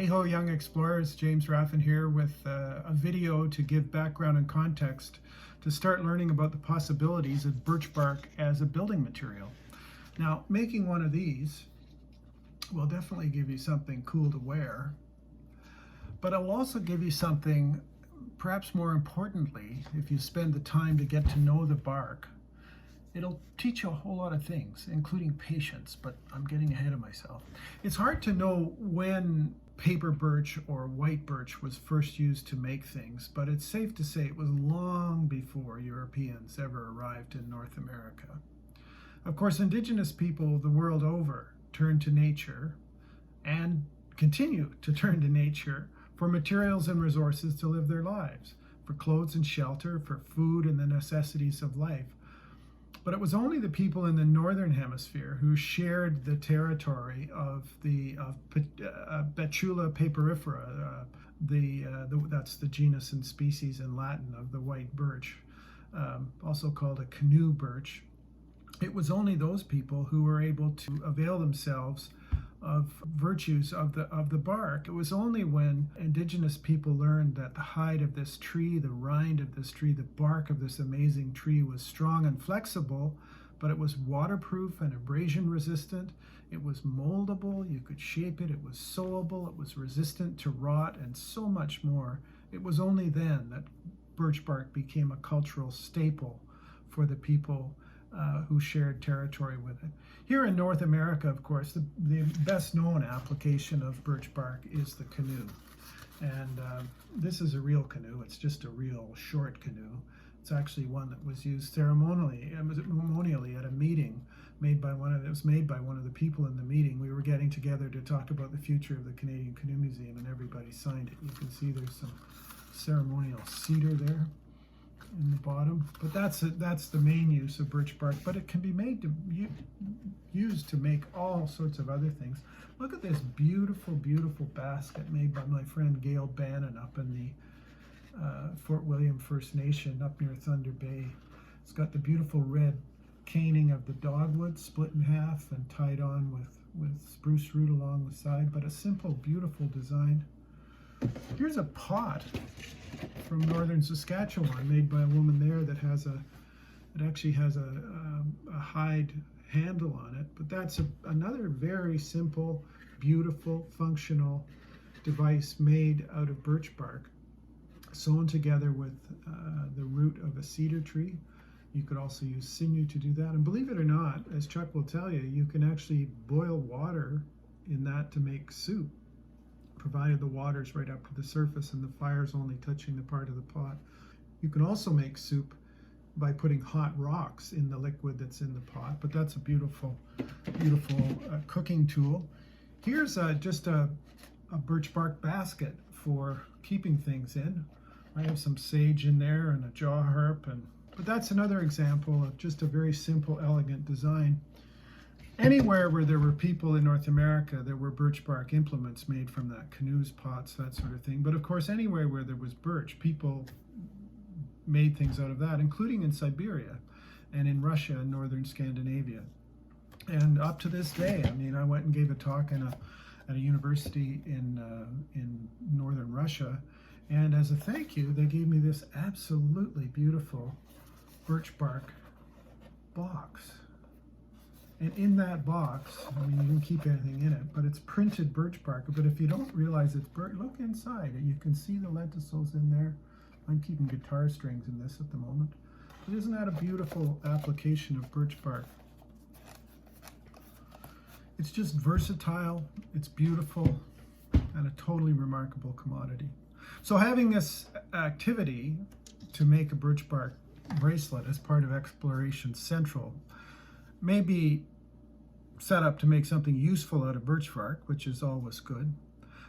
Hey ho, young explorers, James Raffin here with a video to give background and context to start learning about the possibilities of birch bark as a building material. Now, making one of these will definitely give you something cool to wear, but it'll also give you something, perhaps more importantly, if you spend the time to get to know the bark, it'll teach you a whole lot of things, including patience, but I'm getting ahead of myself. It's hard to know when paper birch or white birch was first used to make things, but it's safe to say it was long before Europeans ever arrived in North America. Of course, indigenous people the world over turned to nature and continue to turn to nature for materials and resources to live their lives, for clothes and shelter, for food and the necessities of life. But it was only the people in the northern hemisphere who shared the territory of the Betula paperifera, that's the genus and species in Latin of the white birch, also called a canoe birch. It was only those people who were able to avail themselves of virtues of the bark. It was only when indigenous people learned that the hide of this tree, the rind of this tree, the bark of this amazing tree was strong and flexible, but it was waterproof and abrasion resistant. It was moldable, you could shape it, it was sewable, it was resistant to rot, and so much more. It was only then that birch bark became a cultural staple for the people who shared territory with it. Here in North America, of course, the best known application of birch bark is the canoe. And this is a real canoe. It's just a real short canoe. It's actually one that was used ceremonially at a meeting made by one of the people in the meeting. We were getting together to talk about the future of the Canadian Canoe Museum, and everybody signed it. You can see there's some ceremonial cedar there in the bottom, but that's the main use of birch bark. But it can be used to make all sorts of other things. Look at this beautiful basket made by my friend Gail Bannon up in the Fort William First Nation up near Thunder Bay. It's got the beautiful red caning of the dogwood split in half and tied on with spruce root along the side, but a simple, beautiful design. Here's a pot from northern Saskatchewan made by a woman there that actually has a hide handle on it, but that's another very simple, beautiful, functional device made out of birch bark, sewn together with the root of a cedar tree. You could also use sinew to do that, and believe it or not, as Chuck will tell you, you can actually boil water in that to make soup, provided the water's right up to the surface and the fire's only touching the part of the pot. You can also make soup by putting hot rocks in the liquid that's in the pot, but that's a beautiful cooking tool. Here's just a birch bark basket for keeping things in. I have some sage in there and a jaw harp, but that's another example of just a very simple, elegant design. Anywhere where there were people in North America, there were birch bark implements made from that, canoes, pots, that sort of thing. But of course, anywhere where there was birch, people made things out of that, including in Siberia and in Russia and northern Scandinavia. And up to this day, I mean, I went and gave a talk at a university in northern Russia, and as a thank you, they gave me this absolutely beautiful birch bark box. And in that box, I mean, you can keep anything in it, but it's printed birch bark. But if you don't realize it's birch, look inside. You can see the lenticels in there. I'm keeping guitar strings in this at the moment. But isn't that a beautiful application of birch bark? It's just versatile, it's beautiful, and a totally remarkable commodity. So having this activity to make a birch bark bracelet as part of Exploration Central may be set up to make something useful out of birch bark, which is always good.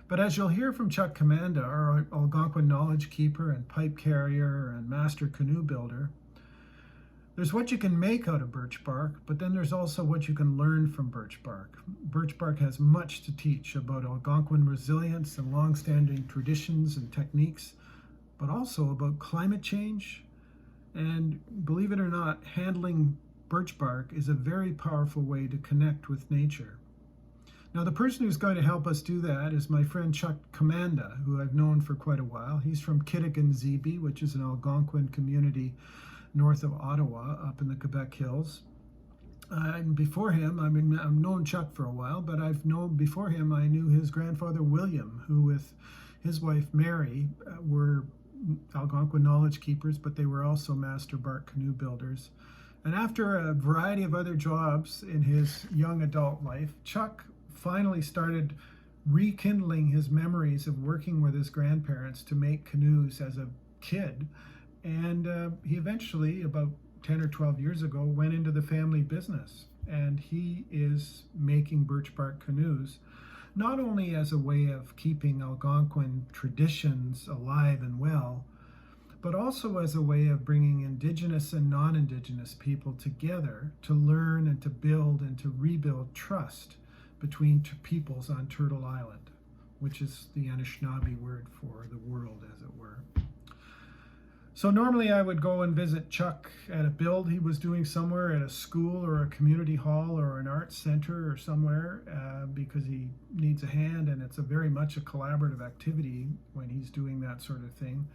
But as you'll hear from Chuck Commanda, our Algonquin knowledge keeper and pipe carrier and master canoe builder, there's what you can make out of birch bark, but then there's also what you can learn from birch bark. Birch bark has much to teach about Algonquin resilience and long-standing traditions and techniques, but also about climate change. And believe it or not, handling birch bark is a very powerful way to connect with nature. Now, the person who's going to help us do that is my friend Chuck Commanda, who I've known for quite a while. He's from Kittigan-Zibi, which is an Algonquin community north of Ottawa, up in the Quebec Hills. And before him, I mean, I've known Chuck for a while, but before him, I knew his grandfather William, who with his wife Mary were Algonquin knowledge keepers, but they were also master bark canoe builders. And after a variety of other jobs in his young adult life, Chuck finally started rekindling his memories of working with his grandparents to make canoes as a kid. And he eventually, about 10 or 12 years ago, went into the family business. And he is making birch bark canoes, not only as a way of keeping Algonquin traditions alive and well, but also as a way of bringing Indigenous and non-Indigenous people together to learn and to build and to rebuild trust between peoples on Turtle Island, which is the Anishinaabe word for the world, as it were. So normally I would go and visit Chuck at a build he was doing somewhere at a school or a community hall or an arts center or somewhere because he needs a hand, and it's very much a collaborative activity when he's doing that sort of thing.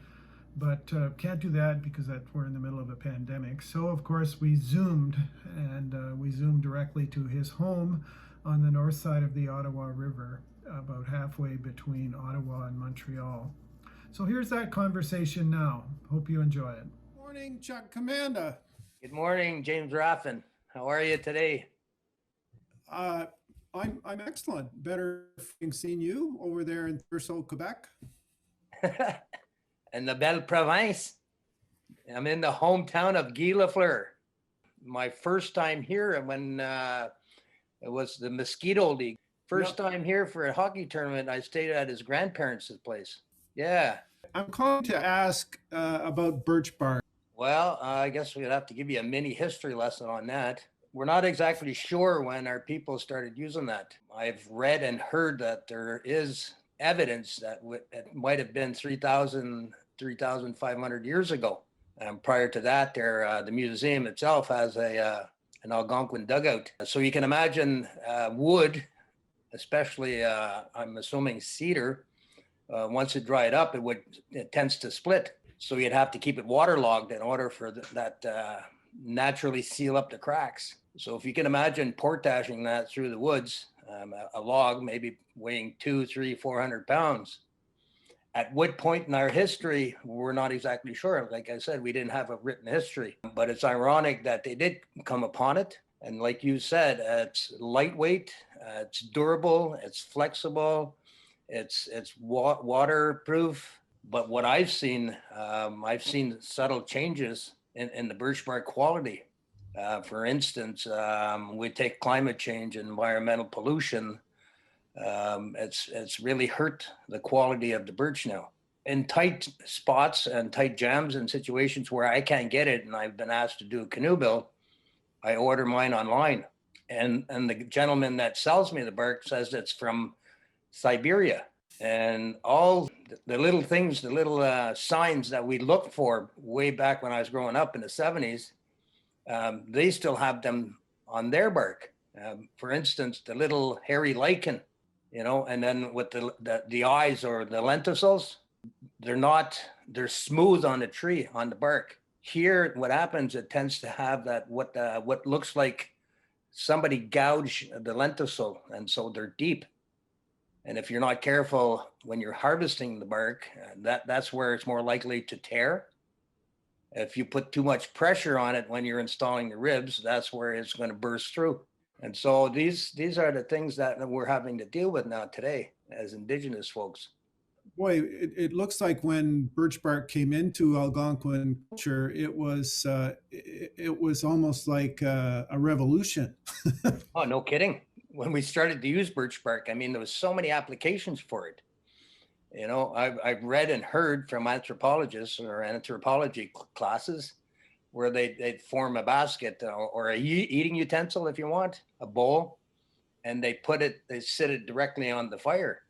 But can't do that because we're in the middle of a pandemic. So of course we Zoomed, and we Zoomed directly to his home on the north side of the Ottawa River, about halfway between Ottawa and Montreal. So here's that conversation now. Hope you enjoy it. Morning, Chuck Commanda. Good morning, James Raffin. How are you today? I'm excellent. Better seeing you over there in Thurso, Quebec. In the Belle Province. I'm in the hometown of Guy Lafleur. My first time here when it was the Mosquito League. First time here for a hockey tournament, I stayed at his grandparents' place. Yeah. I'm calling to ask about birch bark. Well, I guess we'd have to give you a mini history lesson on that. We're not exactly sure when our people started using that. I've read and heard that there is evidence that it might have been 3,500 years ago. And prior to that, the museum itself has an Algonquin dugout. So you can imagine wood, especially I'm assuming cedar, once it dried up, it tends to split. So you'd have to keep it waterlogged in order for that naturally seal up the cracks. So if you can imagine portaging that through the woods, a log maybe weighing 200, 300, 400 pounds. At what point in our history, we're not exactly sure. Like I said, we didn't have a written history, but it's ironic that they did come upon it. And like you said, it's lightweight, it's durable, it's flexible, it's waterproof. But what I've seen subtle changes in the birch bark quality. For instance, we take climate change and environmental pollution. It's really hurt the quality of the birch now. In tight spots and tight jams and situations where I can't get it and I've been asked to do a canoe build, I order mine online. And the gentleman that sells me the bark says it's from Siberia. And all the little things, the little signs that we looked for way back when I was growing up in the 70s, they still have them on their bark. For instance, the little hairy lichen, and then with the eyes or the lenticels, they're smooth on the tree, on the bark. Here, what happens, it tends to have that what looks like somebody gouged the lenticel, and so they're deep. And if you're not careful when you're harvesting the bark, that's where it's more likely to tear. If you put too much pressure on it when you're installing the ribs, that's where it's going to burst through. And so these are the things that we're having to deal with now today as Indigenous folks. Boy, it looks like when birch bark came into Algonquin culture, it was almost like a revolution. Oh, no kidding. When we started to use birch bark, I mean, there was so many applications for it. I've read and heard from anthropologists or anthropology classes where they'd form a basket or a eating utensil, if you want, a bowl, and they sit it directly on the fire.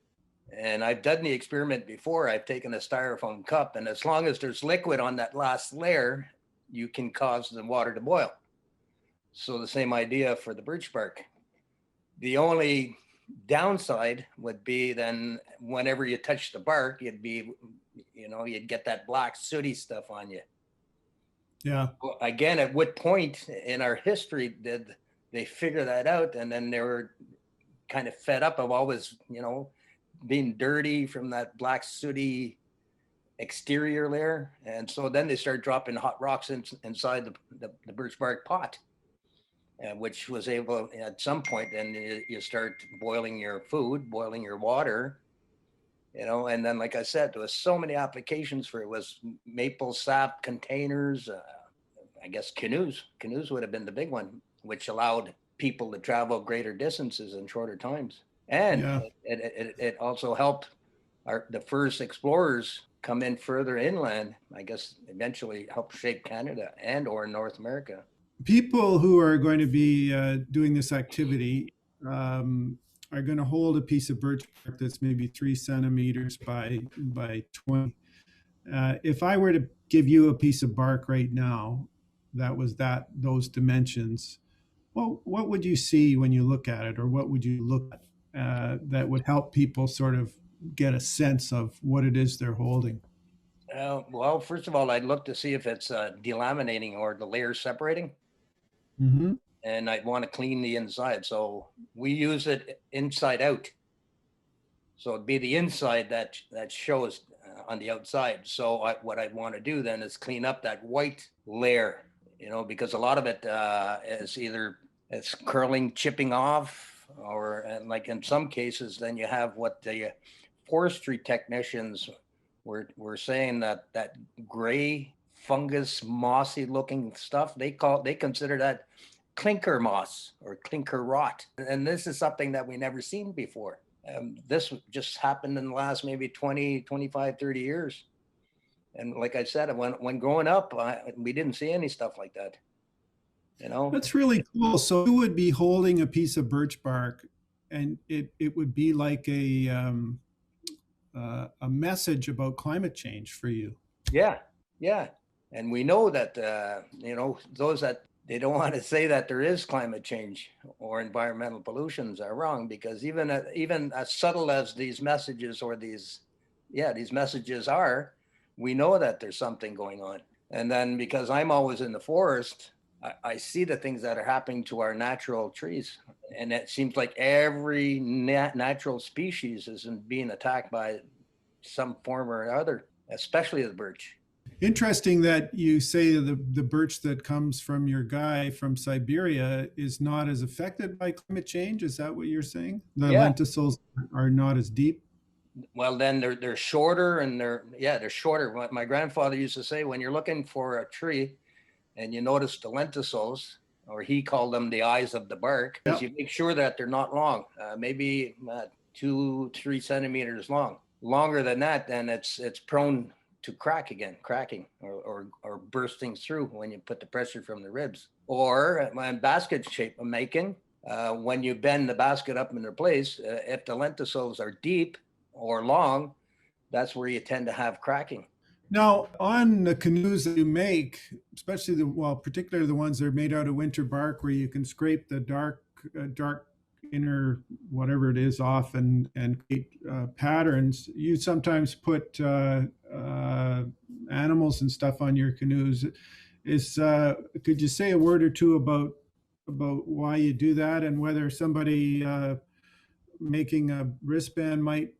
And I've done the experiment before. I've taken a styrofoam cup, and as long as there's liquid on that last layer, you can cause the water to boil. So the same idea for the birch bark. The only downside would be then whenever you touch the bark, you'd get that black sooty stuff on you. Yeah. Well, again, at what point in our history did they figure that out? And then they were kind of fed up of always, being dirty from that black sooty exterior layer. And so then they started dropping hot rocks inside the birch bark pot, which was able, at some point, then you start boiling your food, boiling your water, and then, like I said, there was so many applications for it. It was maple sap containers, I guess canoes would have been the big one, which allowed people to travel greater distances in shorter times. And Yeah. it also helped the first explorers come in further inland, I guess eventually helped shape Canada and or North America. People who are going to be doing this activity are going to hold a piece of birch bark that's maybe 3 centimeters by 20. If I were to give you a piece of bark right now that was those dimensions, what would you see when you look at it, or what would you look at that would help people sort of get a sense of what it is they're holding? Well, first of all, I'd look to see if it's delaminating or the layers separating. Mm-hmm. And I'd want to clean the inside. So we use it inside out. So it'd be the inside that shows on the outside. So what I'd want to do then is clean up that white layer, because a lot of it is either it's curling, chipping off, or like in some cases, then you have what the forestry technicians were saying that gray fungus, mossy looking stuff, they consider that clinker moss or clinker rot. And this is something that we never seen before. This just happened in the last maybe 20, 25, 30 years. And like I said, when growing up, we didn't see any stuff like that. That's really cool. So you would be holding a piece of birch bark, and it would be like a message about climate change for you. Yeah, yeah. And we know that, those that they don't want to say that there is climate change or environmental pollutions are wrong, because even as subtle as these messages or these messages are, we know that there's something going on. And then because I'm always in the forest, I see the things that are happening to our natural trees. And it seems like every natural species is being attacked by some form or other, especially the birch. Interesting that you say the birch that comes from your guy from Siberia is not as affected by climate change. Is that what you're saying? The Yeah. lenticels are not as deep? Well, then they're shorter, and they're shorter. What my grandfather used to say, when you're looking for a tree and you notice the lenticels, or he called them the eyes of the bark, is you make sure that they're not long, maybe 2-3 centimeters long. Longer than that, then it's prone to cracking or bursting through when you put the pressure from the ribs. Or my basket shape of making, when you bend the basket up in their place, if the lenticels are deep or long, that's where you tend to have cracking. Now, on the canoes that you make, especially particularly the ones that are made out of winter bark, where you can scrape the dark inner whatever it is off and create patterns, you sometimes put animals and stuff on your canoes. Could you say a word or two about why you do that, and whether somebody making a wristband might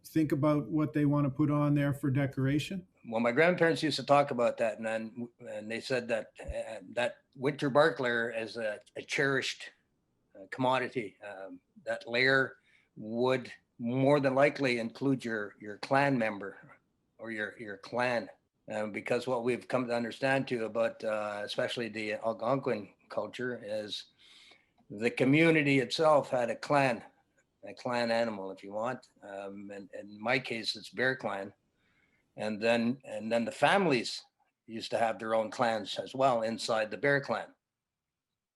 think about what they want to put on there for decoration? Well, my grandparents used to talk about that, and they said that that winter bark layer is a cherished commodity. That layer would more than likely include your clan member or your clan, because what we've come to understand too about especially the Algonquin culture is the community itself had a clan animal, if you want. And in my case, it's Bear Clan. And then the families used to have their own clans as well inside the Bear Clan.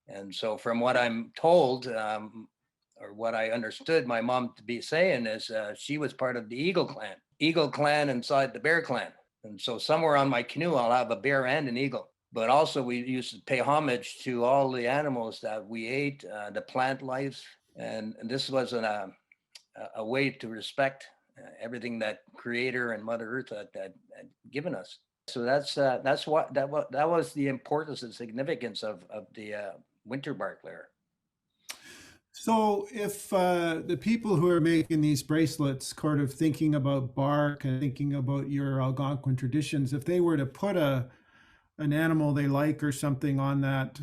And so from what I'm told, or what I understood my mom to be saying, is she was part of the Eagle Clan inside the Bear Clan. And so somewhere on my canoe, I'll have a bear and an eagle. But also we used to pay homage to all the animals that we ate, the plant life, And this was a way to respect everything that Creator and Mother Earth had given us. So that's what that was the importance and significance of the winter bark layer. So, if the people who are making these bracelets, sort of thinking about bark and thinking about your Algonquin traditions, if they were to put an animal they like or something on that,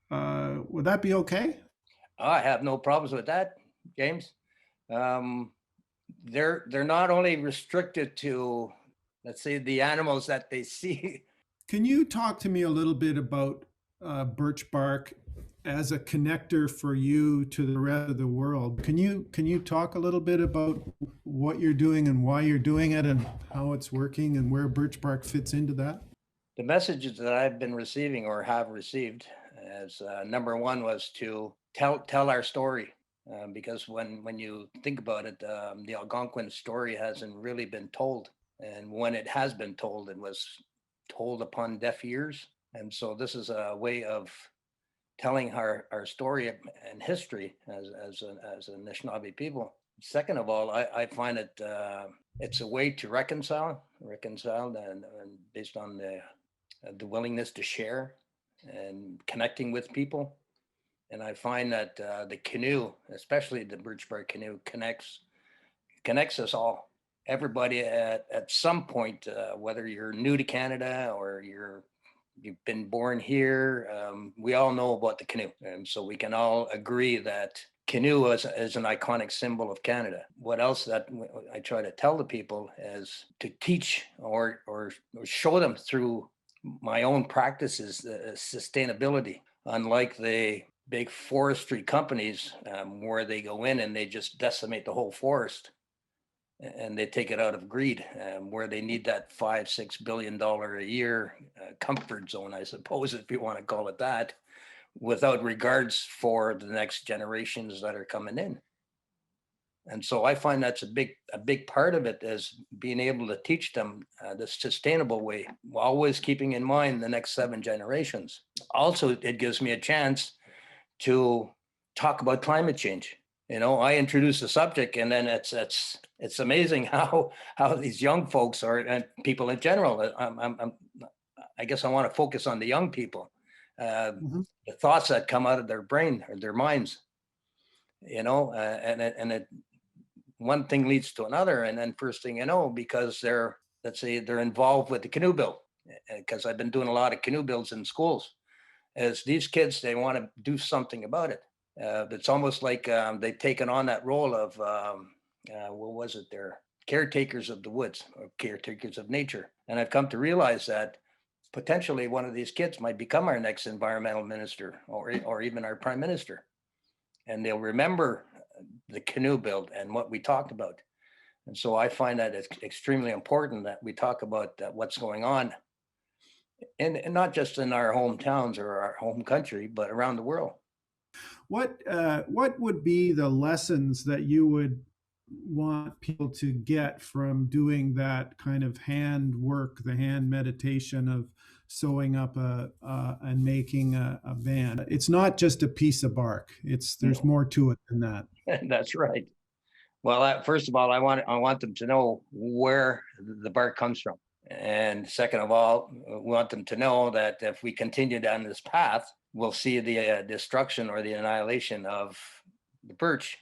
would that be okay? I have no problems with that, James. Um, they're not only restricted to, let's say, the animals that they see. Can you talk to me a little bit about birch bark as a connector for you to the rest of the world? Can you talk a little bit about what you're doing and why you're doing it and how it's working and where birch bark fits into that? The messages that I've been receiving or have received as number one was to tell our story. Because when you think about it, the Algonquin story hasn't really been told, and when it has been told, it was told upon deaf ears. And so this is a way of telling our story and history as a Anishinaabe people. Second of all, I find it it's a way to reconcile, and based on the willingness to share and connecting with people. And I find that the canoe, especially the birch bark canoe, connects us all. Everybody at some point, whether you're new to Canada or you've been born here, we all know about the canoe, and so we can all agree that canoe is an iconic symbol of Canada. What else that I try to tell the people is to teach or show them through my own practices sustainability. Unlike the big forestry companies where they go in and they just decimate the whole forest and they take it out of greed, where they need that $5-6 billion a year comfort zone, I suppose, if you want to call it that, without regards for the next generations that are coming in. And so I find that's a big part of it, is being able to teach them the sustainable way, always keeping in mind the next 7 generations. Also, it gives me a chance to talk about climate change. I introduce the subject, and then it's amazing how these young folks are, and people in general. I guess I want to focus on the young people, Mhm. the thoughts that come out of their brain or their minds. And it one thing leads to another, and then first thing you know, because let's say they're involved with the canoe build, because I've been doing a lot of canoe builds in schools. As these kids, they want to do something about it. It's almost like they've taken on that role of what was it? They're caretakers of the woods or caretakers of nature. And I've come to realize that potentially one of these kids might become our next environmental minister, or even our prime minister, and they'll remember the canoe build and what we talked about. And so I find that it's extremely important that we talk about what's going on, and not just in our hometowns or our home country, but around the world. What would be the lessons that you would want people to get from doing that kind of hand work, the hand meditation of sewing up and making a band? It's not just a piece of bark. There's No, more to it than that. that's right. Well, first of all, I want them to know where the bark comes from, and second of all, we want them to know that if we continue down this path, we'll see the destruction or the annihilation of the birch.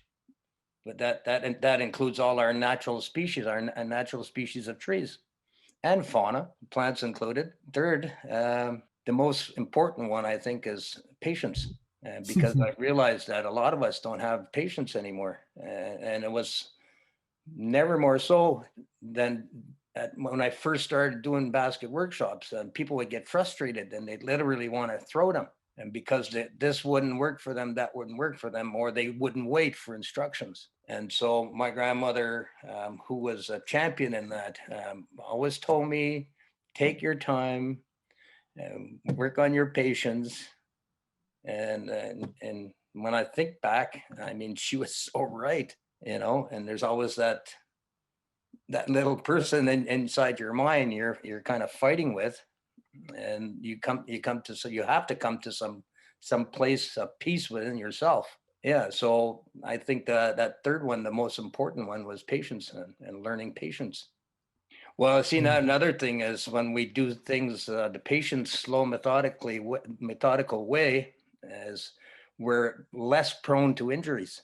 But that includes all our natural species, our natural species of trees and fauna, plants included. Third, the most important one, I think, is patience. Because I realized that a lot of us don't have patience anymore. And it was never more so than when I first started doing basket workshops. People would get frustrated and they'd literally want to throw them. And because this wouldn't work for them, that wouldn't work for them, or they wouldn't wait for instructions. And so my grandmother, who was a champion in that, always told me, take your time, work on your patience. And when I think back, I mean, she was so right, and there's always that little person inside your mind you're kind of fighting with, and you have to come to some some place of peace within yourself. Yeah, so I think that third one, the most important one, was patience and learning patience. Well, see, now Mhm. another thing is when we do things the patience, slow, methodical way, is we're less prone to injuries,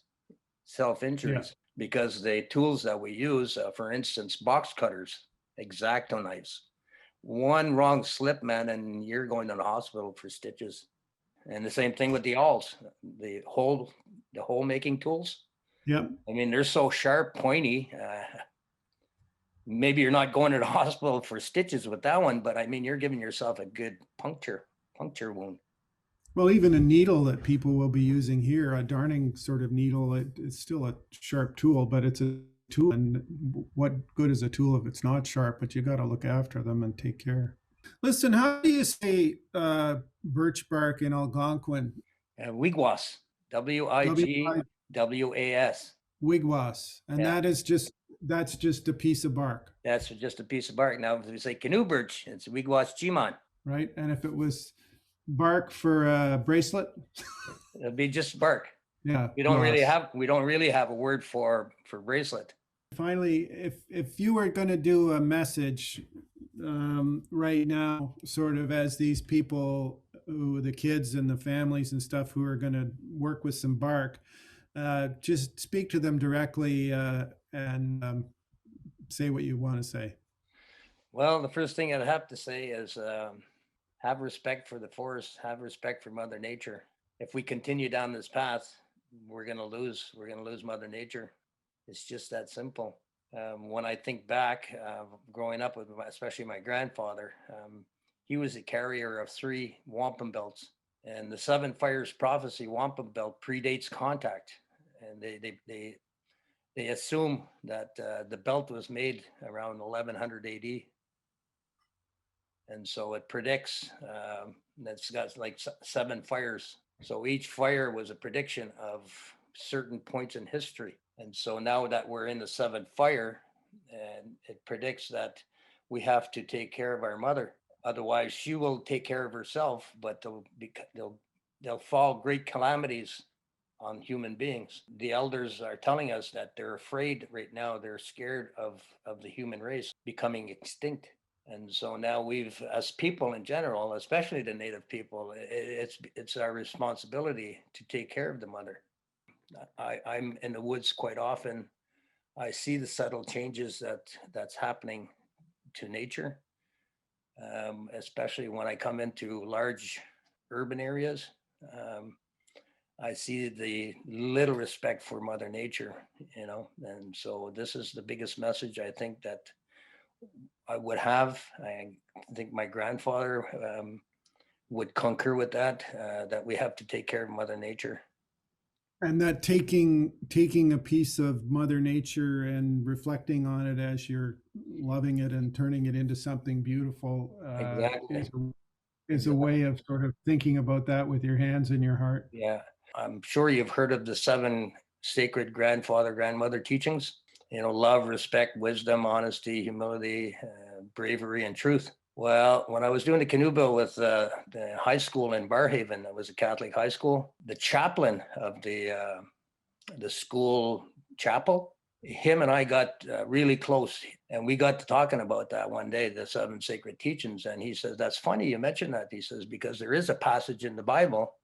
self Yeah. injuries, because the tools that we use, for instance, box cutters, X-Acto knives, one wrong slip, man, and you're going to the hospital for stitches. And the same thing with the awls, the hole making tools. Yep. I mean, they're so sharp, pointy. Maybe you're not going to the hospital for stitches with that one, but I mean, you're giving yourself a good puncture wound. Well, even a needle that people will be using here, a darning sort of needle, it's still a sharp tool, but it's a tool. And what good is a tool if it's not sharp? But you got to look after them and take care. Listen, how do you say birch bark in Algonquin? Wigwas, W I Wigwas. wigwas, and Yeah, that's just a piece of bark, that's just a piece of bark. Now, if we say canoe birch, it's Wigwas Gimon. right? And if it was bark for a bracelet, It'll be just bark. yeah, We gloss. don't really have a word for bracelet. Finally, if you were going to do a message right now, sort of as these people, who the kids and the families and stuff who are going to work with some bark, just speak to them directly and say what you want to say. Well, the first thing I'd have to say is have respect for the forest, have respect for Mother Nature. If we continue down this path, we're going to lose. We're going to lose Mother Nature. It's just that simple. When I think back, growing up with especially my grandfather, he was a carrier of 3 wampum belts, and the Seven Fires Prophecy wampum belt predates contact, and they assume that the belt was made around 1100 AD, and so it predicts that's got like 7 fires. So each fire was a prediction of certain points in history. And so now that we're in the 7th fire, and it predicts that we have to take care of our mother. Otherwise, she will take care of herself, but they'll fall great calamities on human beings. The elders are telling us that they're afraid right now. They're scared of the human race becoming extinct. And so now we've, as people in general, especially the native people, it's our responsibility to take care of the mother. I'm in the woods quite often. I see the subtle changes that's happening to nature, especially when I come into large urban areas. Um, I see the little respect for Mother Nature, and so this is the biggest message I think that I would have. I think my grandfather would concur with that, that we have to take care of Mother Nature. And that taking a piece of Mother Nature and reflecting on it as you're loving it and turning it into something beautiful Exactly. is a Exactly. way of sort of thinking about that with your hands and your heart. Yeah. I'm sure you've heard of the 7 sacred grandmother teachings. Love, respect, wisdom, honesty, humility, bravery, and truth. Well, when I was doing the canoe bill with the high school in Barhaven, that was a Catholic high school, the chaplain of the school chapel, him and I got really close, and we got to talking about that one day, the 7 sacred teachings. And he says, that's funny you mentioned that. He says, because there is a passage in the Bible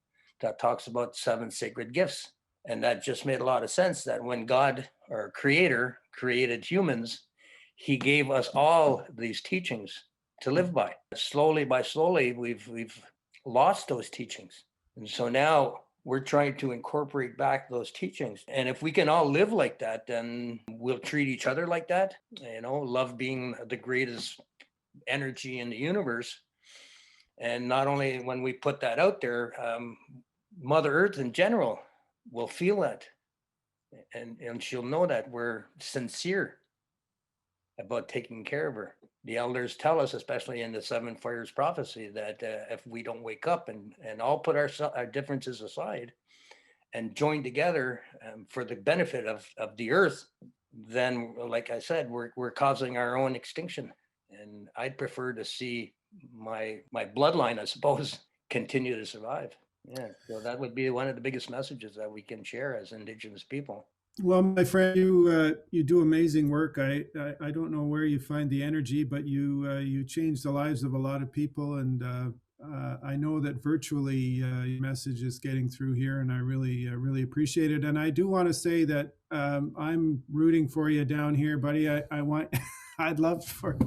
that talks about 7 sacred gifts. And that just made a lot of sense, that when God, our creator, created humans, he gave us all these teachings to live by. Slowly by slowly, we've lost those teachings. And so now we're trying to incorporate back those teachings. And if we can all live like that, then we'll treat each other like that. Love being the greatest energy in the universe. And not only when we put that out there, Mother Earth in general will feel that, and she'll know that we're sincere about taking care of her. The elders tell us, especially in the 7 fires prophecy, that if we don't wake up and all put our differences aside and join together for the benefit of the earth, then, like I said, we're causing our own extinction. And I'd prefer to see my bloodline, I suppose, continue to survive. Yeah, so that would be one of the biggest messages that we can share as Indigenous people. Well, my friend, you do amazing work. I don't know where you find the energy, but you change the lives of a lot of people, and I know that virtually your message is getting through here, and I really appreciate it. And I do want to say that I'm rooting for you down here, buddy. I want I'd love for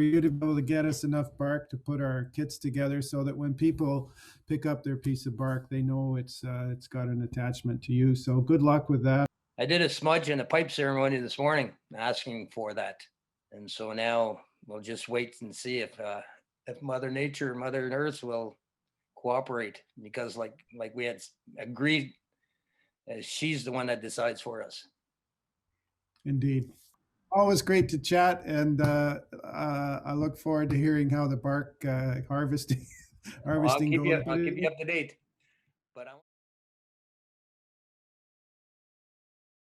you to be able to get us enough bark to put our kits together, so that when people pick up their piece of bark, they know it's got an attachment to you. So good luck with that. I did a smudge and a pipe ceremony this morning asking for that. And so now we'll just wait and see if Mother Nature, Mother Earth will cooperate, because like we had agreed, she's the one that decides for us. Indeed. Always great to chat, and I look forward to hearing how the bark harvesting I'll harvesting keep you goes. I'll keep you up to date. But I